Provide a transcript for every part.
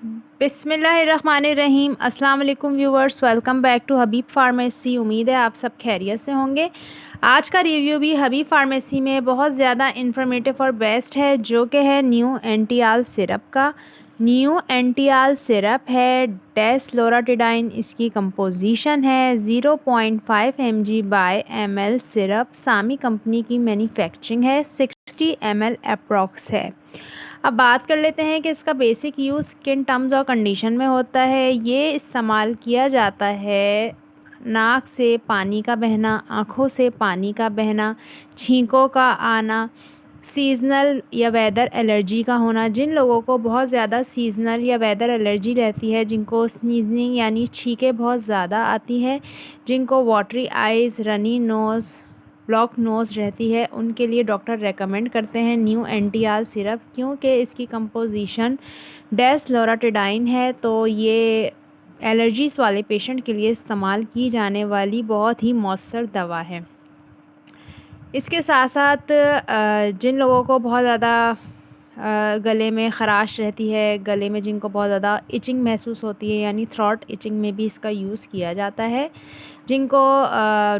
बिस्मिल्लाहिर्रहमानिर्रहीम। अस्सलाम वालेकुम viewers, welcome back to Habib pharmacy. उम्मीद है आप सब खैरियत से होंगे। आज का रिव्यू भी हबीब फार्मेसी में बहुत ज़्यादा इन्फॉर्मेटिव और बेस्ट है, जो कि है न्यू एंटियाल सिरप का। न्यू एंटियाल सिरप है, डेस्लोराटिडाइन इसकी कंपोजिशन है, 0.5 mg बाय ml सिरप सामी कंपनी की मैन्युफैक्चरिंग है, 60 ml अप्रॉक्स है। अब बात कर लेते हैं कि इसका बेसिक यूज़ किन टर्म्स और कंडीशन में होता है। ये इस्तेमाल किया जाता है नाक से पानी का बहना, आँखों से पानी का बहना, छींकों का आना, सीज़नल या वेदर एलर्जी का होना। जिन लोगों को बहुत ज़्यादा सीज़नल या वेदर एलर्जी रहती है, जिनको स्नीजनिंग यानी छींकें बहुत ज़्यादा आती हैं, जिनको watery eyes, runny nose, block nose रहती है, उनके लिए डॉक्टर रेकमेंड करते हैं न्यू एंटियाल सिरप, क्योंकि इसकी कंपोजिशन डेस्लोराटिडाइन है। तो ये एलर्जीज़ वाले पेशेंट के लिए इस्तेमाल की जाने वाली बहुत ही मौसर दवा है। इसके साथ साथ जिन लोगों को बहुत ज़्यादा गले में ख़राश रहती है, गले में जिनको बहुत ज़्यादा इचिंग महसूस होती है, यानी थ्रॉट इचिंग में भी इसका यूज़ किया जाता है। जिनको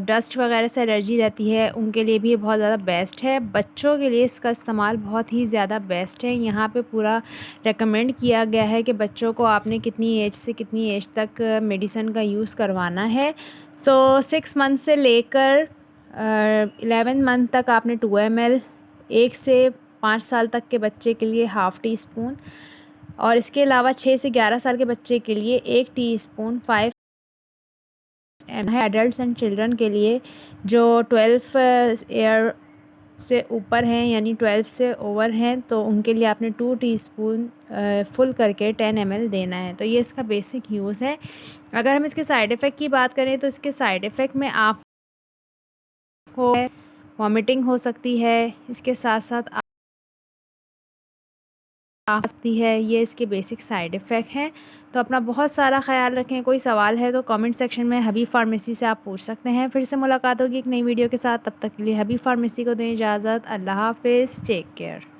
डस्ट वगैरह से एलर्जी रहती है, उनके लिए भी बहुत ज़्यादा बेस्ट है। बच्चों के लिए इसका इस्तेमाल बहुत ही ज़्यादा बेस्ट है। यहाँ पे पूरा रेकमेंड किया गया है कि बच्चों को आपने कितनी एज से कितनी एज तक मेडिसिन का यूज़ करवाना है। सो 6 मंथ से लेकर 11 मंथ तक आपने 2 ml, 1 से 5 साल तक के बच्चे के लिए ½ टीस्पून, और इसके अलावा 6 से 11 साल के बच्चे के लिए 1 टीस्पून 5 है। एडल्ट्स एंड चिल्ड्रन के लिए जो 12 ईयर से ऊपर हैं, यानी 12 से ओवर हैं, तो उनके लिए आपने 2 टीस्पून फुल करके 10 ml देना है। तो ये इसका बेसिक यूज़ है। अगर हम इसके साइड इफ़ेक्ट की बात करें तो इसके साइड इफ़ेक्ट में आपको वॉमिटिंग हो सकती है, इसके साथ साथ आ सकती है। ये इसके बेसिक साइड इफ़ेक्ट हैं। तो अपना बहुत सारा ख्याल रखें। कोई सवाल है तो कमेंट सेक्शन में हबीब फार्मेसी से आप पूछ सकते हैं। फिर से मुलाकात होगी एक नई वीडियो के साथ। तब तक के लिए हबीब फार्मेसी को दें इजाज़त। अल्लाह हाफ़िज़, टेक केयर।